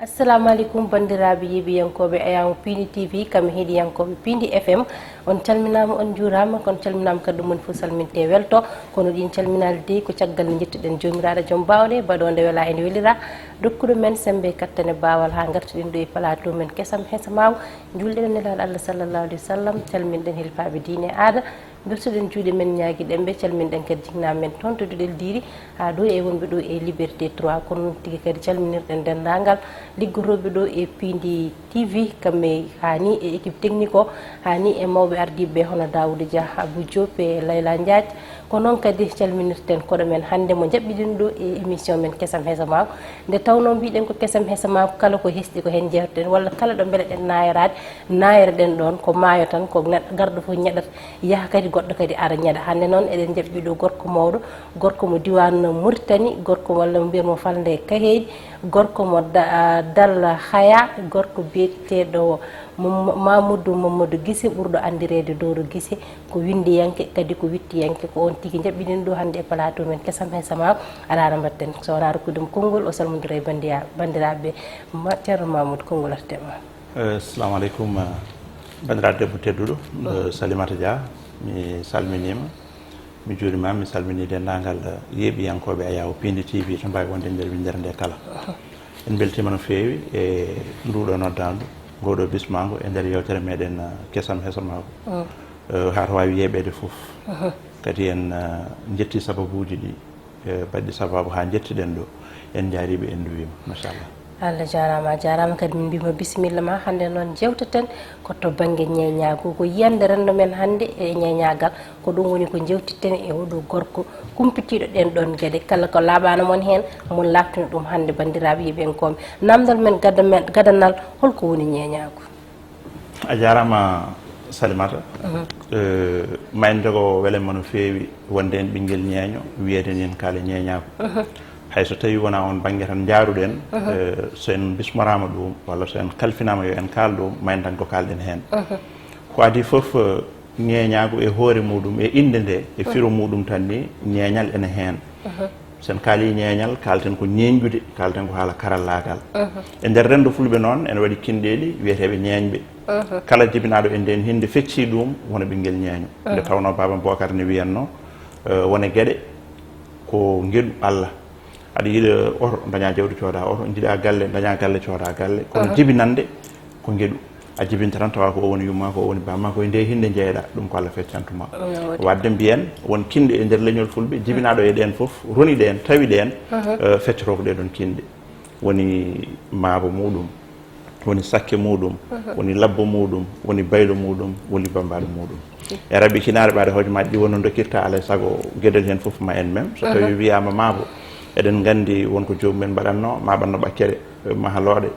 assalamu alaikum bandiraɓe yeɓiyankoɓe ayamu Pindi TV kam heeɗiyankoɓe Pindi FM on calminama on juurama kon calminama kadi ɗum woni fof salminte welto kono ɗin calminali de ko caggal nde jettuɗen jomiraɗo joom bawɗe baɗonde wela ene welira dokkuɗo men sembe kattane bawal ha gartuɗen ɗo e plateau men kesam hesamaw julɗen nelaɗo Allah sallallahu alaihi wa sallam calminɗen hilfaɓe diine aada bertuɗen juuɗe men ñaguiɗen ɓe calminɗen kadi jinnaɓe men toon to duɗel diri ha ɗo e wonɓe ɗo e liberté 3 kono tigui kadi calminirɗen dendagal liggotoɓe ɗo e Pindi TV kamɓe hani e équipe technique o hani e mawɓe ardiɓe hono Daoudou Dia Abou Diop e Layla Ndiaye ko noon kadi calminirten koɗo men hande mo jaɓɓiɗen ɗo e émission men kesam hesamaw nde tawno mbiɗen ko kesam hesamaw kala ko hesɗi ko hen jewteten walla kala ɗo beeleɗen nayorade nayoreɗen ɗon ko maayo tan ko garɗo foof ñeɗat yaaha kadi goɗɗo kadi ara ñeɗa hande noon eɗen jaɓɓi ɗo gorko mawɗo gorko mo diwan Mauritanie gorko walla mo mbiyatmo falde kaheji gorko mo Dalla Haya gorko biyeteɗo Mamadou Guissé ɓurɗo andirede Doro Guissé ko windiyanke kadi ko wittiyanke ko on tigui jaɓɓiɗen ɗo hande e plateau men kesam hesamaw alano mbatten so wona rokkudemo konngol o salmodira e bandiraɓe ceerno Mamadou konngol artema. Assalamu aleykum bandiraɗo debbo tedduɗo Salimata Dia mi salminima mi juurima mi salmini dendagal yeeɓiyankoɓe ayaw Pindi TV to mbawi wonde nder windere nde kala en beltima no fewi e nduɗo noddandu goɗo bismago e nder yewtere meɗen kesam hesamaw ha to wawi yeeɓede foof kadi en jetti sababuji ɗi baɗɗi sababu ha jettiɗen ɗo en jaariɓe en duwima machallah. Allah jarama kadi min mbima bisimilla ma hande noon jewteten ko to banggue ñeñago ko yiyande rendo men hande e ñeñagal ko ɗum woni ko jewtitten e oɗo gorko kumpitiɗo ɗen ɗon gueɗe kala ko laaɓano moon hen mon labtino ɗum hande bandiraɓe yiɓenkoɓe namdal men gadanal holko woni ñeñago. A jarama Salimata ma en jogo welema no fewi wonde en ɓinguel ñeeño wiyeden en kaale ñeñago hayso tawi wona on banggue tan jaaruɗen so en bismorama ɗum walla so en kalfinama yo en kaal ɗum ma en tan ko kalɗen hen ko adi foof ñeñago e hoore muɗum e inde nde e firo muɗum tan ni ñeñal ene hen sen kaali ñeñal kalten ko ñeñjude kalten ko haala karallagal e nder rendo fulɓe noon ene waɗi kinɗeli wiyeteɓe ñeñɓe kala jibinaɗo e nden hinde fecci ɗum wona ɓinguel ñeeño nde tawno Baba Bocar ne wiyanno wona gueɗe ko gueɗu Allah aɗa yiiɗa oto daña jawdi cooda oto jiiɗa galle daña galle cooda galle kono jibinande ko gueɗu a jibinta tan tawa ko o woni yumma ko o woni bamma koye nde hinde jeeyɗa ɗum ko Allah feccantuma wadde mbiyen won kinde e nder leñol fulɓe jibinaɗo e ɗen foof roni ɗen tawi ɗen feccoto ko ɗeɗon kinde woni maabo muɗum woni sakke muɗum woni labbo muɗum woni baylo muɗum woni bambaɗo muɗum e rabbi kinaare ɓaade hojomaji ɗi wonno dokkirta alay saago gueɗel hen foof ma en même so tawi wiyama maabo eɗen gandi wonko jomumen mbaɗanno maɓanno ɓakkere mahaloɗe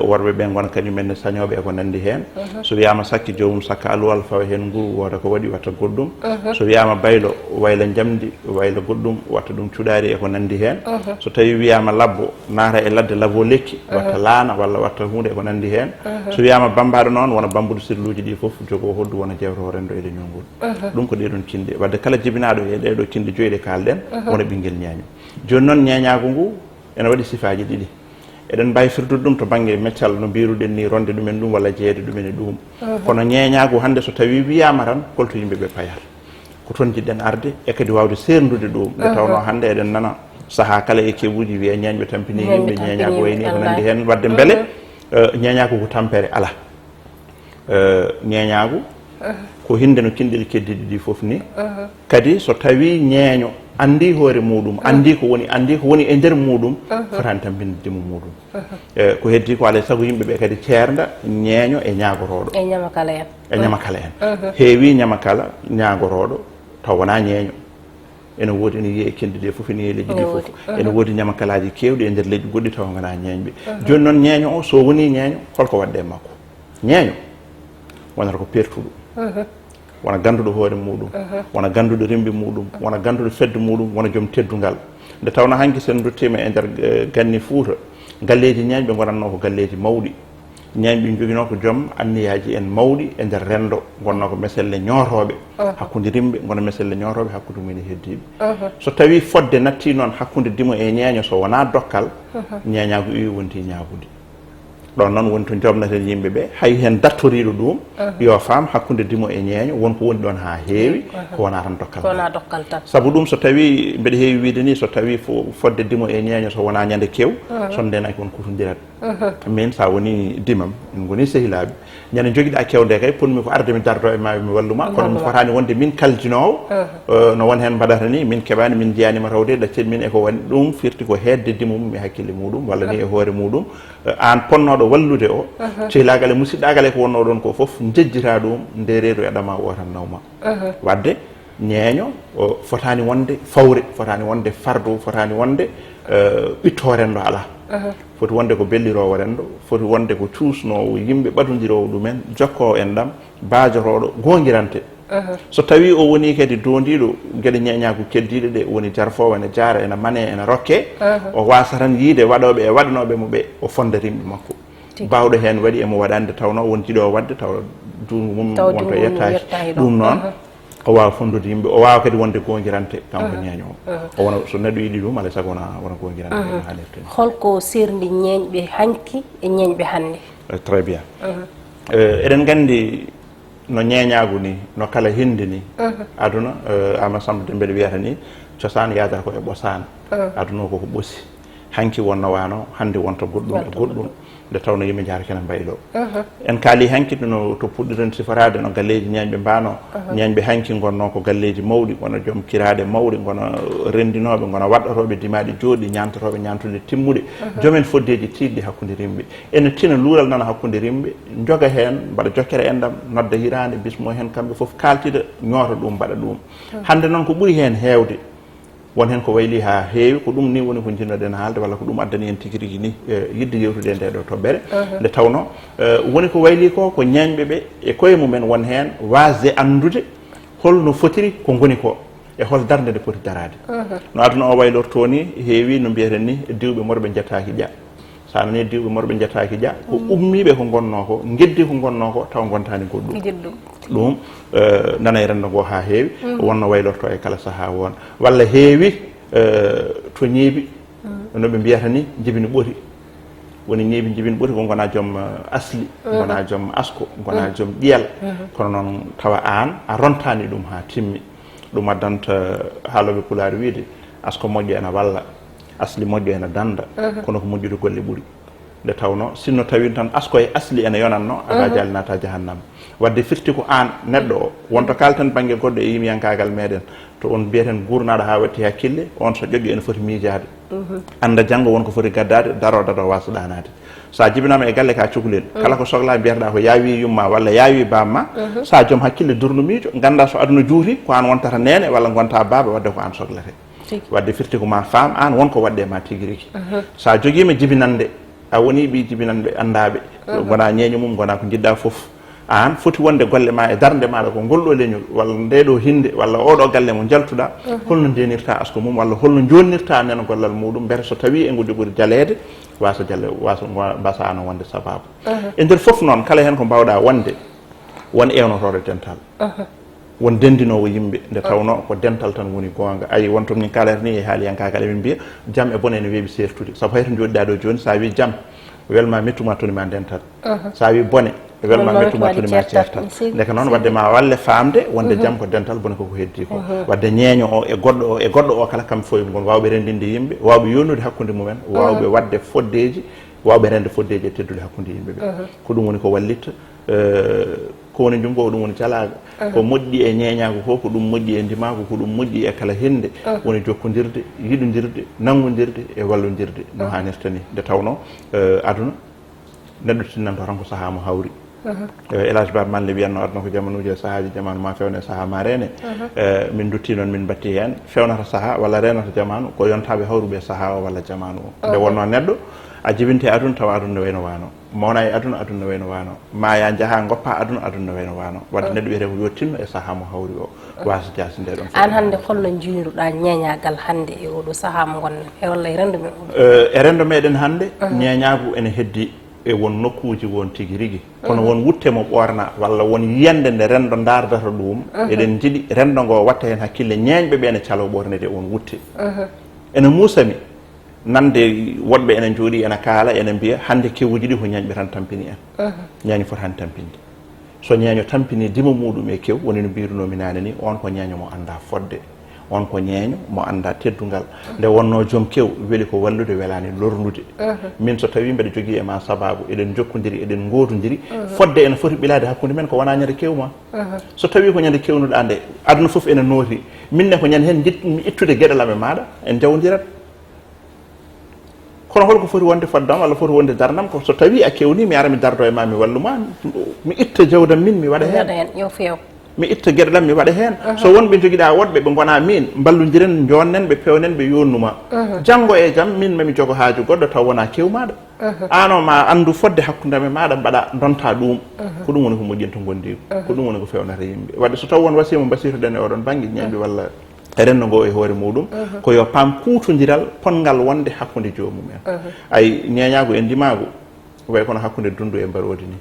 worɓe ɓe gona kañumen ne sañoɓe eko nandi hen so wiyama sakki jomum sakka aluwal fawa hen ngu woda ko waɗi watta goɗɗum so wiyama baylo wayla jamdi wayla goɗɗum watta ɗum cuɗari eko nandi hen so tawi wiyama labbo naata e ladde labo lekki watta laana walla watta hunde eko nandi hen so wiyama bambaɗo noon wona bambude sirluji ɗi foof jogo hoddu wona jewto rendo e leñol ɗum ko ɗeɗon kinde wadde kala jibinaɗo e ɗeɗo kinde joyɗe kalɗen wona ɓinguel ñeeño joni noon ñeeñago ngu ene waɗi sifaji ɗiɗi eɗen mbawi firdude ɗum to banggue meccal no mbiruɗen ni ronde ɗumen ɗum walla jeeyde ɗumen e ɗum kono ñeeñago hande so tawi wiyama tan holto yimɓeɓe payata ko toon jiɗɗen arde e kadi wawde serndude ɗum nde tawno hande eɗen nana saaha kala e keɓuji wiye ñeeñɓe tampini yimɓe ñeeñago wayni ko nandi hen wadde beele ñeeñago ko tampere ala ñeeñago ko hinde no kinɗel keddiɗi ɗi foof ni kadi so tawi ñeeño andi hoore muɗum andi ko woni e nder muɗum fotani tampinde dimu muɗum ko heddi ko alay saago yimɓeɓe kadi ceerda ñeeño e ñagoroɗo e ñamakala en heewi ñamakala ñagoroɗo taw wona ñeeño ene woodi ene yiiye kindi ɗe foof ene yiiye leydi ɗi foof ene woodi ñamakalaji kewɗi e nder leydi goɗɗi taw gona ñeeñɓe joni noon ñeeño o so woni ñeeño holko waɗɗe makko ñeeño wonata ko pertuɗo wona ganduɗo hoore muɗum wona ganduɗo rembi muɗum wona ganduɗo fedde muɗum wona joom teddugal nde tawno hanki sen duttima e nder ganni Fouta galleji ñeeñɓe gonatno ko galleji mawɗi ñeeñɓe joguino ko joom anniyaji en mawɗi e nder rendo gonno ko meselle ñootoɓe hakkude rimɓe gona meselle ñootoɓe hakkude mumen e heddiɓe so tawi fodde natti noon hakkude dimo e ñeeño so wona dokkal ñeeñago iwi wonti ñaagude ɗon noon woni to jomnaten yimɓe ɓe hay hen dattoriɗo ɗum yo faam hakkude dimo e ñeeño wonko woni ɗon ha heewi ko wona tan dokkal tan saabu ɗum so tawi mbeɗa heewi wiide ni so tawi fodde dimo e ñeeño so wona ñande kew son ndenaki won kutodirat min sa woni dimam min goni sehilaɓe ñande joguiɗa kewde kay ponmi ko arde mi dardo e maɓe mi walluma kono mi fotani wonde min kaljinowo no won hen mbaɗata ni min keɓani min jiyanima tawde ɗaccel min eko woni ɗum firti ko hedde dimo mum e hakkille muɗum walla ni e hoore muɗum an ponnoɗo wallude o sehilagal e musidɗagal e ko wonno ɗon ko foof jejjita ɗum nde reedu e ɗama o tan nawma wadde ñeeño fotani wonde fawre fotani wonde fardu fotani wonde ɓitto rendo ala foti wonde ko bellirowo rendo foti wonde ko cuusnowo yimɓe ɓadodirowo ɗumen jokkowo en ɗam baajotoɗo gonguirante so tawi o woni kadi dondiɗo gueɗe ñeeñagu keddiɗe ɗe woni jarfowo ene jaara ene mane ene rokke o wasa tan yiide waɗoɓe e waɗanoɓe mo ɓe o fonda rimɓe makko bawɗo hen waɗi emo waɗande tawno won jiɗo wadde taw dungu mum wonto yettaki ɗum noon o wawa fondude yimɓe o wawa kadi wonde gonguirante kanko ñeeño o wona so neɗɗo yiiɗi ɗum alay saago wona gonguirante no haalirte holko serndi ñeeñɓe hanki e ñeeñɓe hannde très bien eɗen gandi no ñeeñagu ni no kala hindi ni aduna ama samba de mbeɗa wiyata ni cosaan yadata ko e ɓosaan aduna koko ɓosi hanki wonno wano hande wonta goɗɗum e goɗɗum nde tawno yimɓe jara kene mbaylo en kaali hanki no to puɗɗiren siforade no galleji ñeeñɓe mbano ñeeñɓe hanki gonno ko galleji mawɗi gono joom kirade mawɗi gono rendinoɓe gono waɗɗotoɓe dimaɗi jooɗi ñantotoɓe ñantude timmuɗe joomen foddeji tiɗɗi hakkude rimɓe ene tina luural nana hakkude rimɓe joga hen mbaɗa jokkere en ɗam nodda hirande bismo hen kamɓe foof kaltida ñoota ɗum mbaɗa ɗum hande noon ko ɓuuri hen hewde won hen ko wayli ha heewi ko ɗum ni woni ko jinnoɗen haalde walla ko ɗum addani en tigi rigui ni yidde yewtude nde ɗo toɓɓere nde tawno woni ko wayli ko ñeeñɓe ɓe e koye mumen won hen wasde andude holno fotiri ko goni ko e hol darde nde foti darade no aduna o waylorto ni heewi no mbiyeten ni diwɓe morɓe jettaki ƴa sa nani diwɓe morɓe jettaki ƴa ko ummiɓe ko gonno ko geddi ko gonno ko taw gontani goɗɗum ɗum nana e rendo ngo ha heewi wonno waylorto e kala saaha won walla heewi to ñeebi noɓe mbiyata ni jibini ɓooti woni ñeebi jibini ɓooti ko gona joom asli gona joom asko gona joom ƴiyal kono noon tawa an a rontani ɗum ha timmi ɗum addanta haaloɓe pulaar wiide asko moƴƴo ene walla asli moƴƴo ene danda kono ko moƴƴude golle ɓuuri nde tawno sinno tawi tan asko e asli ene yonanno ala jali nata jahannama wadde firti ko an neɗɗo o wonto kalten banggue goɗɗo e yimiyankagal meɗen to on mbiyeten gurnaɗo ha watti hakkille on so ƴoƴƴi ene foti miijade anda janggo wonko foti gaddade daroɗaɗo wasa ɗanade sa jibinama e galle ka cukalel kala ko sohla mbiyataɗa ko yawi yumma walla yawi bamma sa joom hakkille durno miijo ganda so aduna juuti ko an wontata nene walla gonta baba wadde ko an sohlate wadde firti ko ma faam an wonko waɗɗe ma tigui rigui sa joguima jibinande a woni ɓi jibinanɓe andaɓe gona ñeeño mum gona ko jiɗɗa foof an foti wonde golle ma e darde maɗa ko ngolɗo leñol walla ndeɗo hinde walla oɗo galle mo jaltuɗa holno ndenirta asko mum walla holno jonnirta nen gollal muɗum beete so tawi en ko jogori jaleede wasa jalle wasa mbasa ano wonde sababu e nder foof noon kala hen ko mbawɗa wonde won ewnotoɗo dental won dendinowo yimɓe nde tawno ko dental tan woni gonga ayi wonto min kalata ni e haaliyankagal emin mbiya jaam e bone ne weeɓi sertude saabu hayto joɗiɗa ɗo joni sa wi jaam welma mettuma tonima dental sa wi bone welma mettuma tonima certal ndeka noon wadde ma walle famde wonde jaam ko dental bone koko heddi ko wadde ñeeño o e goɗɗo o kala kamɓe fof gon wawɓe rendinde yimɓe wawɓe yonnude hakkude mumen wawɓe wadde foddeji wawɓe rende foddeji e teddude hakkude yimɓeɓe ko ɗum woni ko wallitta ko woni jumgo ɗum woni calaga ko moƴƴi e ñeeñago ko ko ɗum moƴƴi e ndimago ko ɗum moƴƴi e kala hende woni jokkodirde yiɗodirde nangodirde e wallodirde no hannirta ni nde tawno aduna neɗɗo tinnanto tan ko saaha mo hawri Elhadji Baba Malle wiyatno aduna ko jamanuji e sahaji jamanu ma fewne saaha ma rene min dutti noon min batti hen fewnata saaha walla renata jamanu ko yontaɓe hawruɓe saaha o walla jamanu o nde wonno neɗɗo a jibinte aduna tawa aduna ne wayno wano mawna e aduna aduna ne wayno wano maya jaaha goppa aduna aduna ne wayno wano wadde neɗɗo wiyete ko yo tinno e saaha mo hawri o wasa jasi nde ɗon an hande holno jiiruɗa ñeeñagal hande e oɗo saaha mo gonɗen e walla e rendo men e rendo meɗen hande ñeeñagu ene heddi e won nokkuji won tigui rigui kono won wutte mo ɓorna walla won yiyande nde rendo dardata ɗum eɗen jiiɗi rendo ngo watta hen hakkille ñeeñɓe ɓe ne calo ɓornede won wutte ene musami nande woɗɓe enen jooɗi ena kaala enen mbiya hande kewuji ɗi ko ñañɓe tan tampini en ñaño foti hande tampinde so ñeeño tampini dima muɗum e kew woni no mbirunomi nane ni on ko ñeeño mo anda fodde on ko ñeeño mo anda teddugal nde wonno joom kew weeli ko wallude welani lornude min so tawi mbeɗa jogui e ma sababu eɗen jokkodiri eɗen gododiri fodde ene foti ɓilade hakkude men ko wona ñande kewma so tawi ko ñande kewnuɗa nde aduna foof ene nooti minne ko ñande hen mi ittude gueɗalam e maɗa en jawdirat kono holko foti wonde foddam walla foti wonde darnam ko so tawi a kewni mi ara mi dardo e ma mi walluma mi itta jawdam min mi waɗa hen yo few mi itta gueɗalam mi waɗa hen so wonɓe joguiɗa woɗɓe ɓe gona min ballodiren jonnen ɓe pewnen ɓe yonnuma janggo e jaam min mami jogo haaju goɗɗo taw wona kewmaɗa ano ma andu fodde hakkudam e maɗa mbaɗa donta ɗum ko ɗum woni ko moƴƴinto gondi ko ɗum woni ko fewnata yimɓe wadde so taw won wasima basitoɗen e oɗon banggue ñamɓe walla renndo ngo e hoore muɗum ko yo paam kutodiral ponngal wonde hakkude jomumen ay ñeñago e ndimago way kono hakkude dundu e mbarodi ni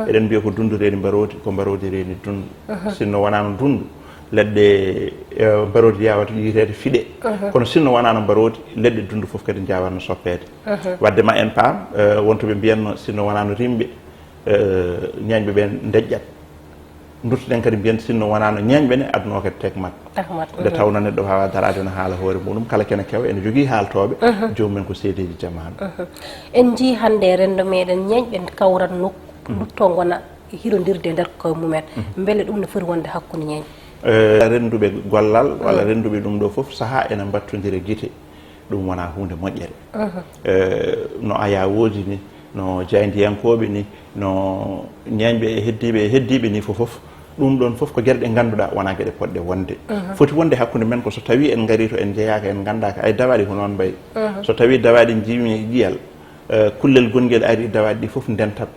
eɗen mbiya ko dundu reeni mbarodi ko mbarodi reeni dundu sinno wonano dundu leɗɗe mbarodi yawata yitede fiɗe kono sinno wonano mbarodi leɗɗe dundu foof kadi jawanno soppede wadde ma en paam wontoɓe mbiyanno sinno wonano rimɓe ñañɓe ɓen deƴƴat duttoɗen kadi mbiyen sinno wonano ñeñɓe ne aduna o kadi tekmat nde tawno neɗɗo wawa darade no haala hoore muɗum kala kene kewa ene jogui haaltoɓe jomumen ko seedeji jamanu en jii hande rendo meɗen ñeñɓe kawrat nokku dutto gona hirodirde nder koye mumen beele ɗum ne foti wonde hakkude ñeñe renduɓe gollal walla renduɓe ɗum ɗo foof saaha ene battodira guite ɗum wona hunde moƴƴere no ayawoji ni no jaydiyankoɓe ni no ñeñɓe e heddiɓe ni fof ɗum ɗon foof ko gueɗe ɗe ganduɗa wona gueɗe poɗɗe wonde foti wonde hakkude men ko so tawi en gari to en jeeyaka en gandaka ay dawaɗi ko noon mbayi so tawi dawaɗi jiimi ƴiyal kullel gonguel ari dawaɗi ɗi foof ndentat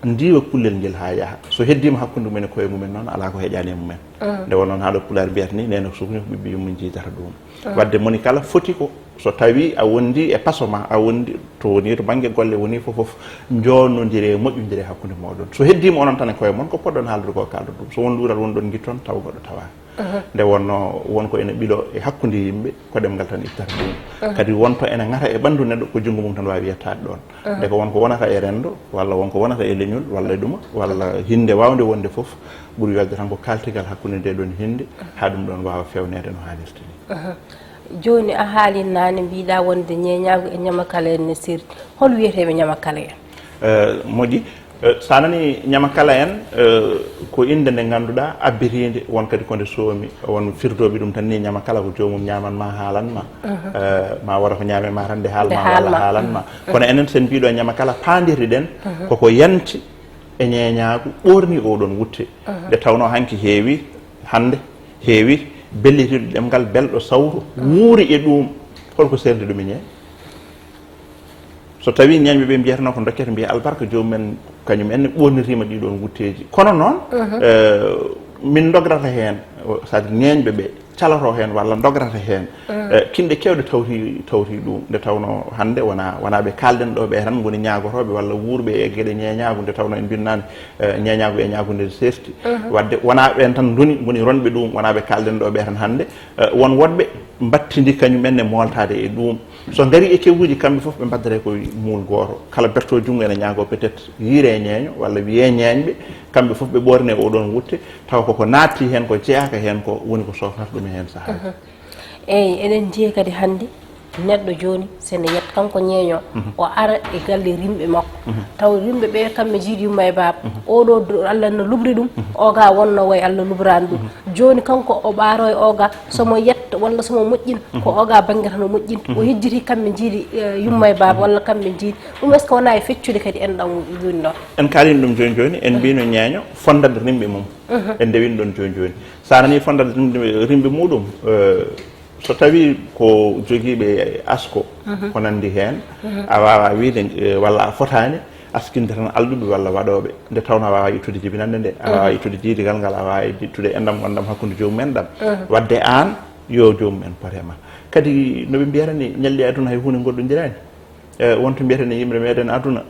ndiwa kullel ngel ha yaaha so heddima hakkude mumen e koye mumen noon ala ko heƴani e mumen nde won noon haɗo pulaar mbiyata ni nene sukni ko ɓiɓɓe yummum jiidata ɗum wadde moni kala foti ko so tawi a wondi e paso ma a wondi to woni to banggue golle woni fof jonnodiri e moƴƴodiri hakkude moɗon so heddima onon tan e koye moon ko poɗɗon haaldude ko kalda ɗum so won luural wonɗon guitton taw goɗɗo tawa nde wonno wonko ene ɓiilo e hakkude yimɓe ko ɗemgal tan ittata ɗum kadi wonto ene ngata e ɓandu neɗɗo ko junngo mum tan wawi yettade ɗon nde ko wonko wonata e rendo walla wonko wonata e leñol walla e ɗuma walla hinde wawde wonde foof ɓuuri welde tan ko kaltigal hakkude nde ɗon hinde ha ɗum ɗon wawa fewnede no hannirta ni joni a haali nane mbiɗa wonde ñeñago e ñamakala en ne sirri hol wiyeteɓe ñamakala en moƴƴi sa nani ñamakala en ko inde nde ganduɗa abbitinde won kadi konde soomi won firdoɓe ɗum tan ni ñamakala ko jomum ñamanma haalanma ma wara ko ñaame ma tan nde haalma walla haalanma kono enen sen mbiɗo ñamakala pandirɗen koko yanti e ñeñago ɓorni oɗon wutte nde tawno hanki heewi hande heewi bellitiɗo ɗemgal belɗo sawtu wuuri e ɗum holko serde ɗum e ñee so tawi ñañɓe ɓe mbiyatano ko dokkete mbiya albarka jomumen kañum enne ɓornitima ɗiɗon wutteji kono noon min dograta hen sadi ñeñɓe ɓe caloto hen walla dograta hen kinɗe kewɗe tawti ɗum nde tawno hande wona ɓe kalden ɗo ɓe tan goni ñagotoɓe walla wuurɓe e gueɗe ñeñagu nde tawno en binnani ñeñagu e ñagu nde serti wadde wona ɓen tan doni goni ronɓe ɗum wona ɓe kalden ɗo ɓe tan hande won woɗɓe battidi kañumenne moltade e ɗum so gari e kewuji kamɓe foof ɓe baddate koye muul goto kala berto junggo ene ñaago peut être yiire ñeeño walla wiye ñeeñɓe kamɓe foof ɓe ɓorne oɗon wutte taw koko naatti hen ko jeeyaka hen ko woni ko sofnata ɗum hen saaha eyyi eɗen jiiya kadi hannde neɗɗo joni sene yetta kanko ñeeño o ara e galle rimɓe makko taw rimɓe ɓe kamɓe jiiɗi yumma e baaba oɗo Allah no lubri ɗum oga wonno way Allah lubrani ɗum joni kanko o ɓaaro e oga somo yetta walla somo moƴƴina ko oga banggue tan o moƴƴinta o hejjiti kamɓe jiiɗi yumma e baaba walla kamɓe jiiɗi ɗum est ce que wona e feccude kadi en ɗam joni ɗon en kalini ɗum joni joni en mbino ñeeño fondade rimɓe mum en ndewino ɗon joni joni sa nani fondade rimɓe muɗum so tawi ko joguiɓe asko ko nandi hen a wawa wiide walla a fotani askinde tan alɗuɓe walla waɗoɓe nde tawno a wawa ittude jibinande nde a wawa ittude jiidigal ngal a wawa ittude endam gondam hakkude jomumen ɗam wadde an yo jomumen potema kadi noɓe mbiyata ni ñalli aduna hay hunde goɗɗodirani wonto mbiyatani yimɓe meɗen aduna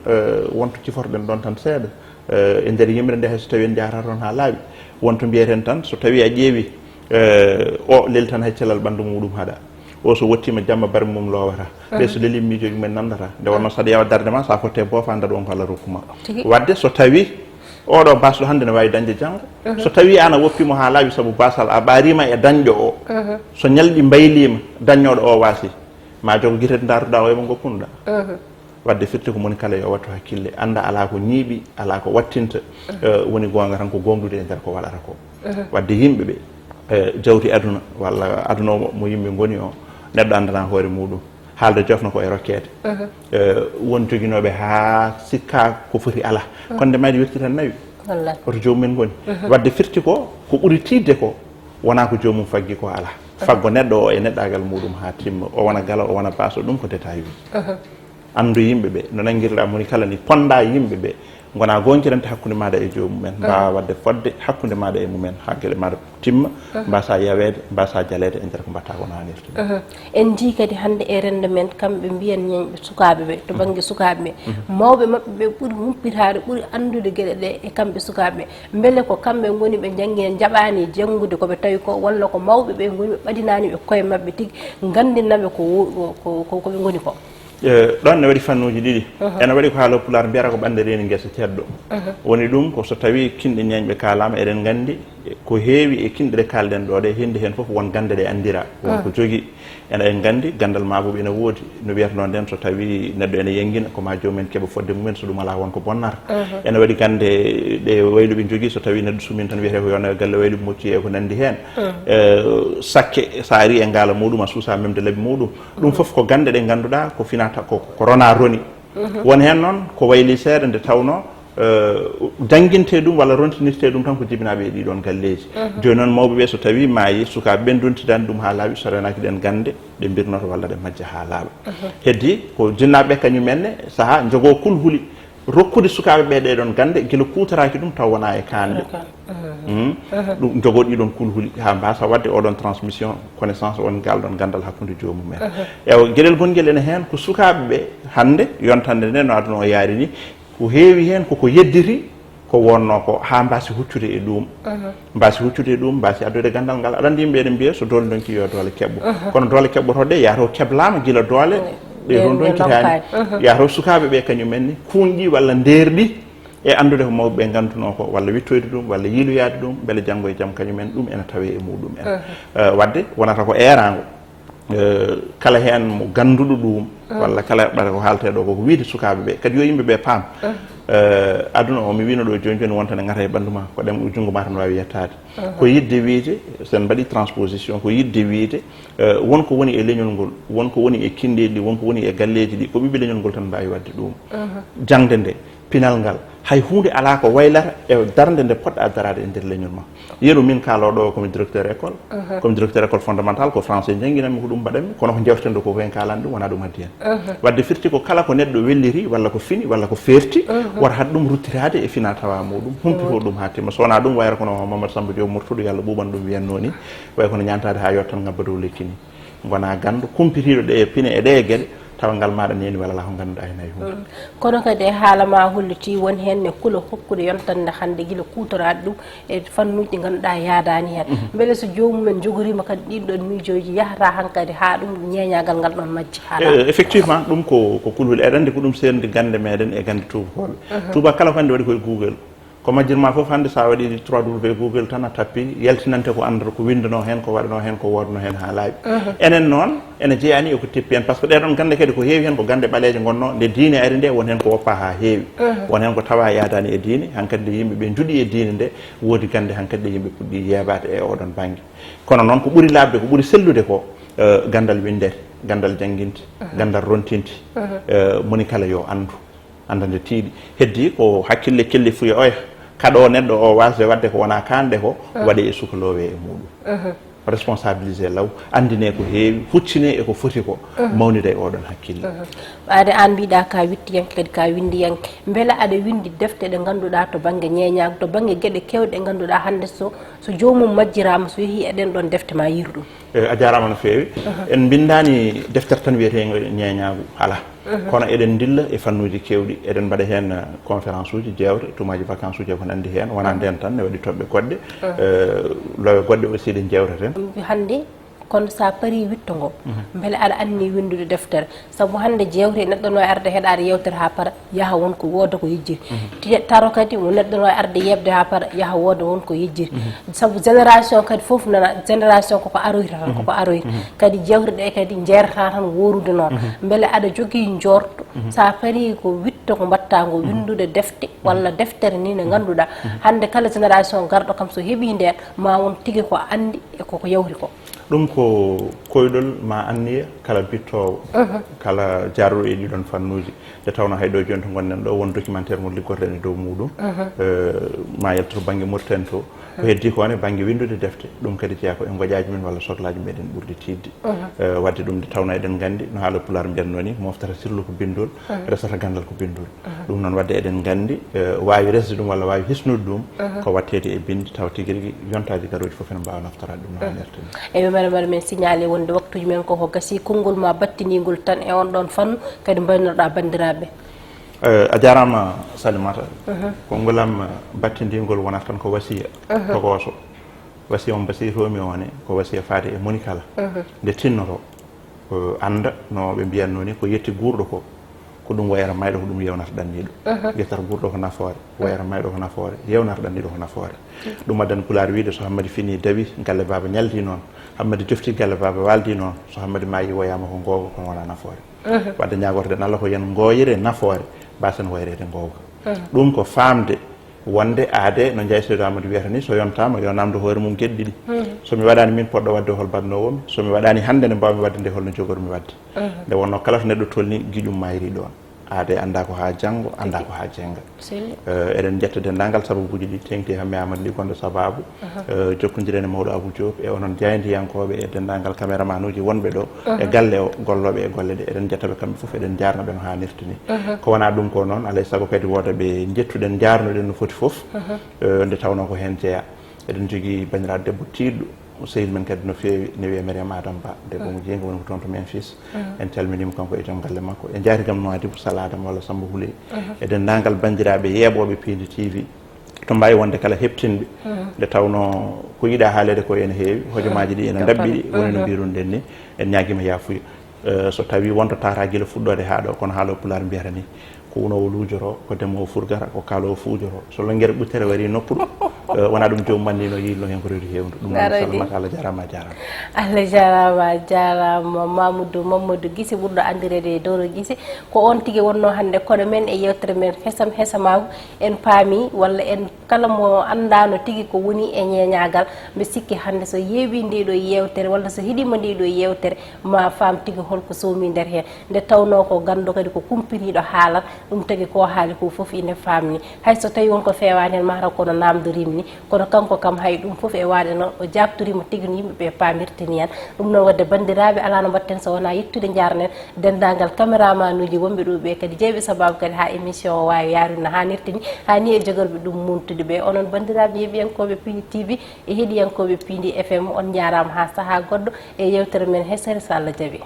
wonto ciforɗen ɗon tan seeɗa e nder yimɓe nde hay so tawi en jahata toon ha laaɓi wonto mbiyeten tan so tawi a ƴeewi o leli tan hay cellal ɓandu muɗum haɗa o so wottima jamma bar mum lowata ɓe so leeli miijoji mumen namdata nde wonno saɗa ƴeewa darde ma sa fotte bofanda ɗon ko Allah rokkuma wadde so tawi oɗo basɗo hannde ne wawi dañde janggo so tawi an a woppimo ha laaɓi saabu basal a ɓarima e dañƴo o so ñalɗi mbaylima daññoɗo o waasi ma jogo guitete daruɗa o emo goppunoɗa wadde firti ko moni kala yo wattu hakkille anda ala ko ñiiɓi ala ko wattinta woni gonga tan ko gonɗude e nder ko waɗata ko wadde yimɓeɓe jawti aduna walla aduna o mo yimɓe goni o neɗɗo andana hoore muɗum haalde jofno ko e rokkede won joguinoɓe ha sikka ko foti ala kono nde mayde werti tan nawi oto jomumen goni wadde firti ko ɓuuri tidde ko wona ko jomum faggi ko ala faggo neɗɗo o e neɗɗagal muɗum ha timma o wona gala o wona baso ɗum ko détail uji andu yimɓeɓe no nanguirɗa moni kala ni ponda yimɓeɓe gona goncirante hakkude maɗa e jomumen mbawa wadde fodde hakkude maɗa e mumen ha gueɗe maɗa timma mbasa yawede mbasa jalede e nder ko mbatta kono hannirta en jii kadi hannde e rende men kamɓe mbiyen ñeñɓe sukaɓeɓe to banggue sukaɓeɓe mawɓe mabɓe ɓe ɓuuri humpitade ɓuuri andude gueɗe ɗe e kamɓe sukaɓeɓe beele ko kamɓe goni ɓe janggui jaɓani janggude koɓe tawi ko walla ko mawɓe ɓe goni ɓe ɓaɗinani ɓe koye mabɓe tigui gandinnaɓe koɓe goni ko ɗon ne waɗi fannuji ɗiɗi ene waɗi ko haala pular mbiyata ko ɓande reeni guesa tedɗo woni ɗum ko so tawi kinɗe ñeñɓe kalama eɗen gandi ko heewi e kinɗe ɗe kalɗen ɗo ɗe hinde hen foof won gande ɗe andira wonko jogui ene en gandi gandal maboɓe ene woodi no wiyatano nden so tawi neɗɗo ene yenguina koma jomumen keeɓa fodde mumen so ɗum ala wonko bonnata ene waɗi gande ɗe wayluɓe jogui so tawi neɗɗo sumin tan wiyete ko yone galle wayluɓe mocci e ko nandi hen sakke sa ari e ngala muɗum a suusa memde laabi muɗum ɗum foof ko gande ɗe ganduɗa ko finata ko rona roni won hen noon ko wayli seeɗa nde tawno jangguinte ɗum walla rontinirte ɗum tan ko jibinaɓe e ɗiɗon galleji joni noon mawɓeɓe so tawi maayi sukaɓe ɓen dontidani ɗum ha laaɓi so renaki ɗen gande ɗe birnoto walla ɗe majja ha laaɓa heddi ko jinnaɓeɓe kañumenne saaha jogo kulhuli rokkude sukaɓeɓe ɗeɗon gande guila kutoraki ɗum taw wona e kanɗe ɗum jogo ɗiɗon kulhuli ha mbasa wadde oɗon transmission connaissance on galɗon gandal hakkude jomumen ewa gueɗel gonguel ene hen ko sukaɓeɓe hande yontande nde no aduna o yaari ni ko heewi hen koko yeddiri ko wonno ko ha mbasi huccude e ɗum mbasi huccude e ɗum mbasi addude gandal ngal aɗa andi yimɓe eɗen mbiya so doole donki yo doole keɓɓo kono doole keɓɓotoɗe yato keblama guila doole ɗe toon donkitani yato sukaɓeɓe kañumen ni kuuñɗi walla nderɗi e andude ko mawɓe ganduno ko walla wittoyde ɗum walla yiiloyade ɗum beele janggo e jaam kañumen ɗum ene tawe e muɗum en wadde wonata ko erago kala hen mo ganduɗo ɗum walla kala heɓɗata ko haalteɗo koko wiide sukaɓeɓe kadi yo yimɓeɓe paam aduna o mi wino ɗo joni joni wonta ne gata e ɓandu ma ko ɗem junggo ma tan wawi yettade ko yidde wiide sen mbaɗi transposition ko yidde wiide wonko woni e leñol ngol wonko woni e kindeji ɗi wonko woni e galleji ɗi ko ɓiɓɓe leñol ngol tan mbawi wadde ɗum jangde nde pinal ngal hay hunde ala ko waylata e darde nde poɗɗa a darade e nder leñol ma yeru min kaloɗo komi directeur école komi directeur école fondamental ko français jangguinami ko ɗum mbaɗanmi kono ko jewtendo ko hen kalani ɗum wona ɗum addi hen wadde firti ko kala ko neɗɗo welliri walla ko fini walla ko ferti wota hat ɗum ruttirade e fina tawa muɗum humpito ɗum ha timma so wona ɗum wayata kono Mamadou Samba Diop Murtuɗo yo Allah ɓuɓan ɗum wiyanno ni way kono ñantade ha yottan ngabba dow lekki ni gona gandu kumpitiɗo ɗe e pine e ɗe e gueɗe tawa ngal maɗa neni walla la ko ganduɗa hen ay hunde kono kadi e haalama holliti won hen ne kuula hokkude yontande hande guila kutorade ɗum e fannuji ɗi ganduɗa yaadani hen beele so jomumen jogorima kadi ɗinɗon miijoji yahata hankkadi ha ɗum ñeñagal ngal ɗon majji effectivement ɗum ko kulhuli eɗen andi ko ɗum sendi gande meɗen e gande tubakoɓe tuba kala ko hande waɗi koye Google ko majjirma foof hande sa waɗi 3W Google tan a tappi yaltinante ko andata ko windano hen ko waɗano hen ko wodno hen ha laaɓi enen noon ene jeeyani eko teppi hen par ce que ɗeɗon gande kadi ko heewi hen ko gande ɓaleje gonno nde diine ari nde won hen ko woppa ha heewi won hen ko tawa yadani e diine hankkadi yimɓeɓe juuɗi e diine nde woodi gande hankkadi yimɓe puɗɗi yeebade e oɗon banggue kono noon ko ɓuuri labde ko ɓuuri sellude ko gandal windete gandal jangguinte gandal rontinte moni kala yo andu andande tiiɗi heddi ko hakkille kelli fuya oya kaɗo neɗɗo o wasde wadde ko wona kanɗe ko waɗe e sukalowe e muɗum responsabilisé law andine ko heewi huccine eko foti ko mawnide e oɗon hakkille ɓaade an mbiɗa ka wittiyanke kadi ka windiyanke beele aɗa windi defte ɗe ganduɗa to banggue ñeñago to banggue gueɗe kewɗe ɗe ganduɗa hande so jomum majjirama so yeehi eɗen ɗon defte ma yiru ɗum a jarama no feewi en bindani deftere tan wiyetego ñeñagu ala kono eɗen dilla e fannuji kewɗi eɗen mbaɗa hen conférence uji jewte tumaji vacance uji eko nandi hen wona nden tan ne waɗi toɓɓe goɗɗe lowe goɗɗe aussi ɗe jewteten hande kono sa pari witto ngo beele aɗa anni windude deftere sabu hande jewte neɗɗo no arde heɗade yewtere ha para yaha wonko wooda ko yejjiri taro kadi mo neɗɗo no arde yebde ha para yaha wooda wonko yejjiri sabu génération kadi foof nana génération koko aroyta tan koko aroyta kadi jewte ɗe kadi jerata tan worude noon beele aɗa jogui jorto sa pari ko witto ko mbatta ngo windude defte walla deftere ni ne ganduɗa hande kala génération garɗo kam so heeɓi nden ma won tigui ko andi e koko yawri ko ɗum ko koyɗol ma anniya kala bittowo kala jarruɗo e ɗiɗon fannuji nde tawno hayɗo joni to gonɗen ɗo won documentaire mo liggorɗen e dow muɗum ma yaltoto banggue Mauritanie to ko heddi ko ne banggue windude defte ɗum kadi jeeya ko e goƴaji men walla sohlaji meɗen ɓurɗi tidde wadde ɗum nde tawno eɗen gandi no haala pular mbiyanno ni moftata sirlu ko bindol resata gandal ko bindol ɗum noon wadde eɗen gandi wawi resde ɗum walla wawi hisnude ɗum ko wattede e bindi taw tigui rigui yontaji garoji foof ene mbawa naftorade ɗum no hannirta ni eyi mbaɗa men signalé wonde waktuji men koko gasi konngol ma battinigol tan e on ɗon fannu kadi mbaynoɗa bandiraɓe a jarama Salimata kongolam battidigol wonata tan ko wasiya togoso wasiya on basiytomi one ko wasiya faade e moni kala nde tinnoto anda no ɓe mbiyanno ni ko yetti guurɗo ko ɗum wayata mayɗo ko ɗum yewnata ɗanniɗo yettata guurɗo ko nafoore wayata mayɗo ko nafoore yewnata ɗanniɗo ko nafoore ɗum addani pulaar wiide so hammadi fini dawi galle baba ñaldi noon hammadi jofti galle baba waldi noon so hammadi maayi woyama ko googa kono wona nafoore wadde ñagorten Allah ko yen gooyire nafoore basen wayrede googa ɗum ko famde wonde aade no Ndiaye Amadou wiyata ni so yontama yo namdo hoore mum gueɗe ɗiɗi somi waɗani min poɗɗo wadde hol badnowomi somi waɗani hande nde mbawmi wadde nde holno jogormi wadde nde wonno kala to neɗɗo tolni guiƴum mayri ɗon aade anda ko ha janggo anda ko ha jenga eɗen jetta dendagal sababuji ɗi tengti hammi Amadou Ly gonɗo sababu jokkodiren e mawɗo Abou Diop e onon jaydiyankoɓe e dendagal caméraman uji wonɓe ɗo e galle o golloɓe e golle ɗe eɗen jettaɓe kamɓe foof eɗen jarnaɓe no hannirta ni ko wona ɗum ko noon alay saago kadi woda ɓe jettuɗen jarnuɗen no foti foof nde tawno ko hen jeeya eɗen jogui bandiraɗo debbo tiɗɗo sehil men kadi no feewi ne wiye Mariame Adame Ba debbo mo jeygu woni ko toon to Memphis en calminima kanko e joom galle makko e jaari gam no Adibou Sall Adame walla Samba Houleye e dendagal bandiraɓe yeeɓoɓe Pindi TV to mbawi wonde kala heptinɓe nde tawno ko yiiɗa haalede ko ene heewi hojomaji ɗi ene dabɓiɗi woni no mbiruɗen ni en ñaguima yafuya so tawi wonto tata guila fuɗɗode ha ɗo kono haalowo pular mbiyata ni ko unowo luujoro ko ndemowo furgata ko kaalowo fuujoro so longuere ɓuttere wari nokkuɗo wona ɗum jomum mannino yilno hen ko rewi hewdu ɗum Salimata Allah jarama jarama Allah jarama jarama Mamadou Guissé ɓurɗo andirede e Doro Guissé ko on tigui wonno hande koɗo men e yewtere men hesamagu en paami walla en kala mo andano tigui ko woni e ñeñagal mbe sikki hande so yeewi ndiɗo yewtere walla so hiɗima ndiɗo yewtere ma faam tigui holko somi nder hen nde tawno ko gando kadi ko kumpiniɗo haalat ɗum tagui ko haali ko foof ine famni hayso tawi wonko fewani hen mataw kono namdorimni kono kanko kam hay ɗum foof e waɗe noon o jabtorima tigui no yimɓeɓe pamirtini hen ɗum noon wadde bandiraɓe ala no mbatten so wona yettude jarnen dendagal caméraman uji wonɓe ɗo ɓe kadi jeeɓe sababu kadi ha émission o wawi yarude no hannirtini hani e jogorɓe ɗum mumtude ɓe onon bandiraɓe yeeɓiyankoɓe Pindi TV e heeɗiyankoɓe Pindi FM on jarama ha saaha goɗɗo e yewtere men hesere so Allah jaaɓi